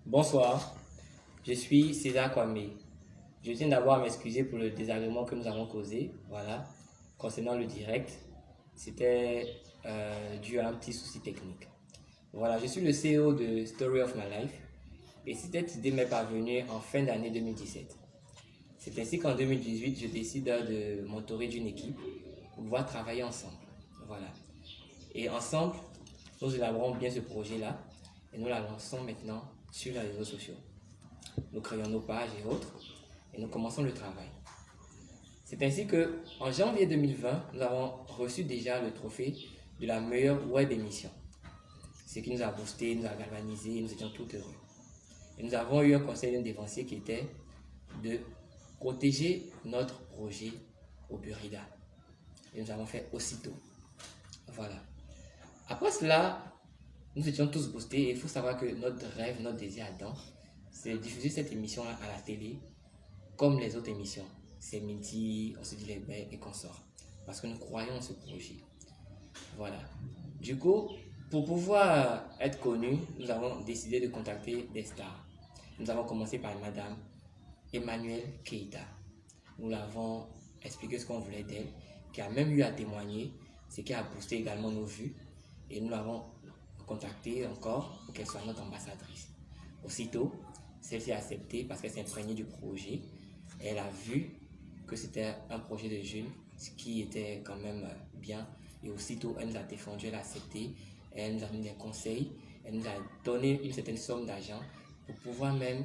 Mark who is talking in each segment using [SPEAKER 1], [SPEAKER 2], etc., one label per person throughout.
[SPEAKER 1] Bonsoir, je suis César Kwame. Je tiens d'abord à m'excuser pour le désagrément que nous avons causé, voilà, concernant le direct. C'était dû à un petit souci technique. Voilà, je suis le CEO de Story of My Life et cette idée m'est parvenue en fin d'année 2017. C'est ainsi qu'en 2018, je décide de m'entourer d'une équipe pour pouvoir travailler ensemble. Voilà. Et ensemble, nous élaborons bien ce projet-là et nous la lançons maintenant sur les réseaux sociaux. Nous créons nos pages et autres et nous commençons le travail. C'est ainsi que en janvier 2020, nous avons reçu déjà le trophée de la meilleure web émission. Ce qui nous a boosté, nous a galvanisé et nous étions tout heureux. Et nous avons eu un conseil d'un dévancier qui était de protéger notre projet au Burida. Et nous avons fait aussitôt. Voilà. Après cela, nous étions tous boostés et il faut savoir que notre rêve, notre désir ardent, c'est de diffuser cette émission-là à la télé comme les autres émissions. C'est midi, on se dit les bains et qu'on sort. Parce que nous croyons en ce projet. Voilà. Du coup, pour pouvoir être connus, nous avons décidé de contacter des stars. Nous avons commencé par Madame Emmanuelle Keïta. Nous l'avons expliqué ce qu'on voulait d'elle, qui a même eu à témoigner, ce qui a boosté également nos vues. Et nous l'avons contactée encore pour qu'elle soit notre ambassadrice. Aussitôt, celle-ci a accepté parce qu'elle s'est imprégnée du projet. Elle a vu que c'était un projet de jeunes, ce qui était quand même bien. Et aussitôt, elle nous a défendu, elle a accepté, elle nous a donné des conseils, elle nous a donné une certaine somme d'argent pour pouvoir même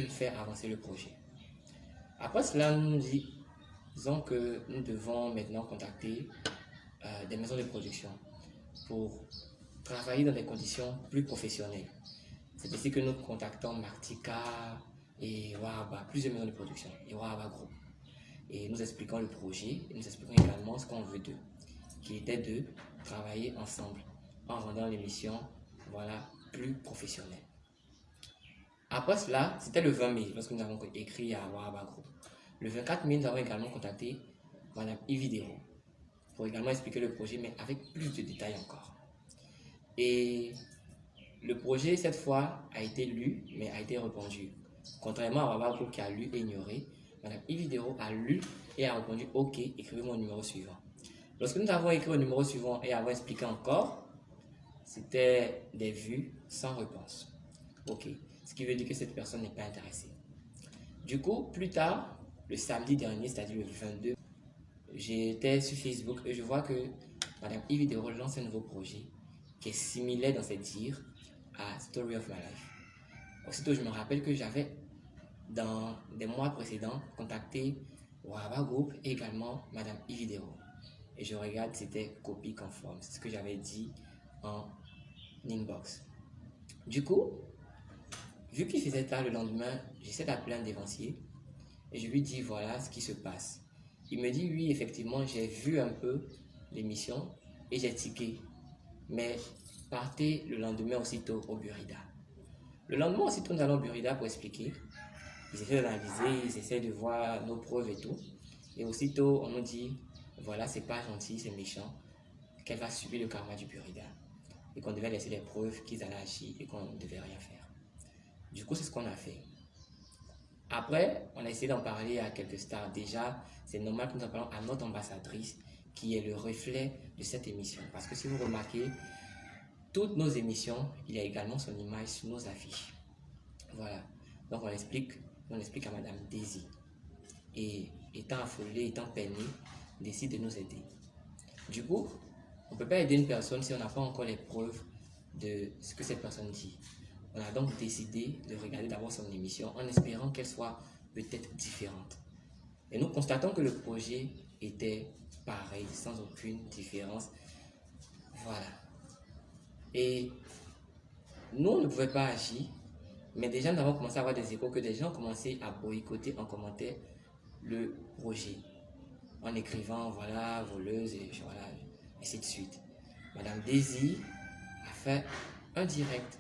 [SPEAKER 1] faire avancer le projet. Après cela, nous nous disons que nous devons maintenant contacter des maisons de production pour travailler dans des conditions plus professionnelles. C'est ainsi que nous contactons Martika et Wahaba, plusieurs maisons de production, et Wahaba Group. Et nous expliquons le projet, et nous expliquons également ce qu'on veut d'eux, qui était de travailler ensemble en rendant l'émission plus professionnelle. Après cela, c'était le 20 mai, lorsque nous avons écrit à Wahaba Group. Le 24 mai, nous avons également contacté Madame Ividero pour également expliquer le projet, mais avec plus de détails encore. Et le projet, cette fois, a été lu, mais a été répondu. Contrairement à Wahaba Group qui a lu et ignoré, Madame Ividero a lu et a répondu « Ok, écrivez-moi au numéro suivant ». Lorsque nous avons écrit au numéro suivant et avons expliqué encore, c'était des vues sans réponse. Ok, ce qui veut dire que cette personne n'est pas intéressée. Du coup, plus tard, le samedi dernier, c'est-à-dire le 22, j'étais sur Facebook et je vois que Madame Ividero lance un nouveau projet qui est similaire dans ses dires à Story of My Life. Aussitôt, je me rappelle que j'avais, dans des mois précédents, contacté Wahaba Group et également Madame Ividero. Et je regarde, c'était copie conforme. C'est ce que j'avais dit en inbox. Du coup, vu qu'il faisait tard le lendemain, j'essaie d'appeler un dévancier et je lui dis voilà ce qui se passe. Il me dit oui, effectivement, j'ai vu un peu l'émission et j'ai tiqué. Mais partez le lendemain aussitôt au Burida. Le lendemain aussitôt, nous allons au Burida pour expliquer. Ils essaient d'analyser, ils essaient de voir nos preuves et tout. Et aussitôt, on nous dit voilà, c'est pas gentil, c'est méchant, qu'elle va subir le karma du Burida. Et qu'on devait laisser les preuves qu'ils allaient agir et qu'on ne devait rien faire. Du coup, c'est ce qu'on a fait. Après, on a essayé d'en parler à quelques stars. Déjà, c'est normal que nous en parlons à notre ambassadrice qui est le reflet de cette émission. Parce que si vous remarquez, toutes nos émissions, il y a également son image sur nos affiches. Voilà. Donc, on explique à Madame Daisy. Et étant affolée, étant peinée, décide de nous aider. Du coup, on ne peut pas aider une personne si on n'a pas encore les preuves de ce que cette personne dit. On a donc décidé de regarder d'abord son émission en espérant qu'elle soit peut-être différente. Et nous constatons que le projet était pareil, sans aucune différence. Voilà. Et nous, on ne pouvait pas agir, mais déjà nous avons commencé à avoir des échos que des gens commençaient à boycotter en commentaire le projet. En écrivant, voilà, voleuse, et voilà, ainsi de suite. Madame Daisy a fait un direct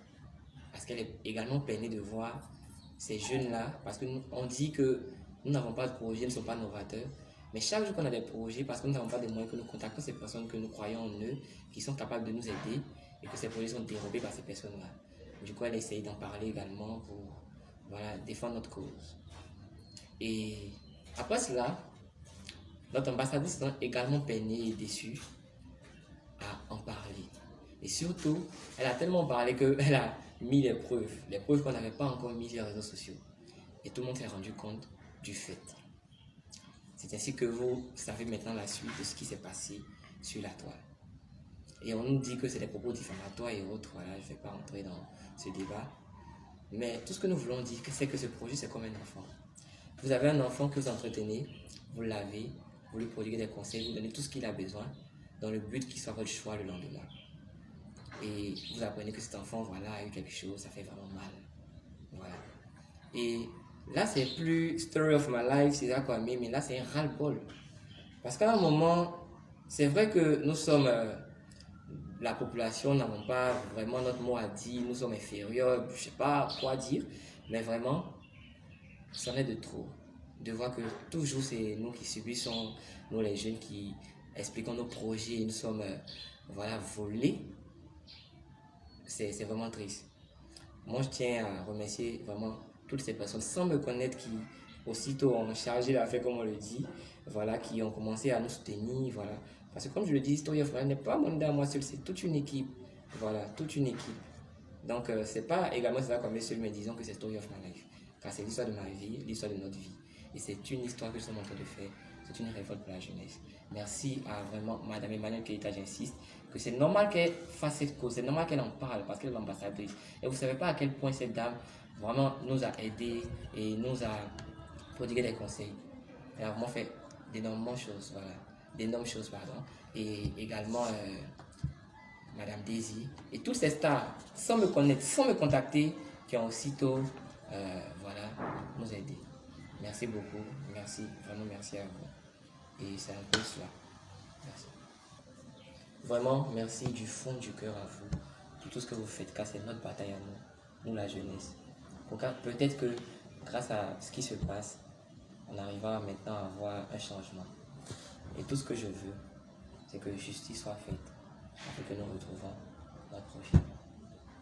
[SPEAKER 1] parce qu'elle est également peinée de voir ces jeunes-là, parce qu'on dit que nous n'avons pas de projet, ils ne sont pas novateurs, mais chaque jour qu'on a des projets, parce que nous n'avons pas de moyens, que nous contactons ces personnes que nous croyons en eux, qui sont capables de nous aider, et que ces projets sont dérobés par ces personnes-là. Du coup, elle a essayé d'en parler également pour voilà, défendre notre cause. Et après cela, notre ambassadrice a également peiné et déçue à en parler. Et surtout, elle a tellement parlé qu'elle a mis les preuves qu'on n'avait pas encore mis sur les réseaux sociaux. Et tout le monde s'est rendu compte du fait. C'est ainsi que vous savez maintenant la suite de ce qui s'est passé sur la toile. Et on nous dit que c'est des propos diffamatoires et autres, voilà, je ne vais pas entrer dans ce débat. Mais tout ce que nous voulons dire, c'est que ce projet, c'est comme un enfant. Vous avez un enfant que vous entretenez, vous l'avez, vous lui prodiguez des conseils, vous donnez tout ce qu'il a besoin, dans le but qu'il soit votre choix le lendemain. Et vous apprenez que cet enfant, voilà, a eu quelque chose, ça fait vraiment mal. Voilà. Et là, c'est plus Story of My Life, c'est ça quoi, mais là, c'est un ras-le-bol. Parce qu'à un moment, c'est vrai que nous sommes, la population, n'avons pas vraiment notre mot à dire, nous sommes inférieurs, je ne sais pas quoi dire, mais vraiment, c'en est de trop. De voir que toujours c'est nous qui subissons, nous les jeunes qui expliquons nos projets, nous sommes voilà, volés. C'est vraiment triste. Moi, je tiens à remercier vraiment toutes ces personnes, sans me connaître, qui aussitôt ont chargé l'affaire, comme on le dit, voilà, qui ont commencé à nous soutenir, voilà. Parce que comme je le dis, Story of My Life n'est pas mon idée à moi seul, c'est toute une équipe, voilà, toute une équipe. Donc, c'est pas également ça comme seul, mais disons que c'est Story of My Life, car c'est l'histoire de ma vie, l'histoire de notre vie. Et c'est une histoire que je suis en train de faire, c'est une révolte pour la jeunesse. Merci à vraiment Madame Emmanuelle Keita, j'insiste, que c'est normal qu'elle fasse cette cause, c'est normal qu'elle en parle parce qu'elle est l'ambassadrice. Et vous ne savez pas à quel point cette dame vraiment nous a aidés et nous a prodigué des conseils. Elle a vraiment fait d'énormes choses, voilà, d'énormes choses, pardon. Et également Madame Daisy et tous ces stars, sans me connaître, sans me contacter, qui ont aussitôt, voilà, nous aider. Merci beaucoup, merci, vraiment merci à vous. Et c'est un peu cela. Merci. Vraiment, merci du fond du cœur à vous pour tout ce que vous faites, car c'est notre bataille à nous la jeunesse. Peut-être que grâce à ce qui se passe, on arrivera maintenant à avoir un changement. Et tout ce que je veux, c'est que justice soit faite, afin que nous retrouvons notre prochain.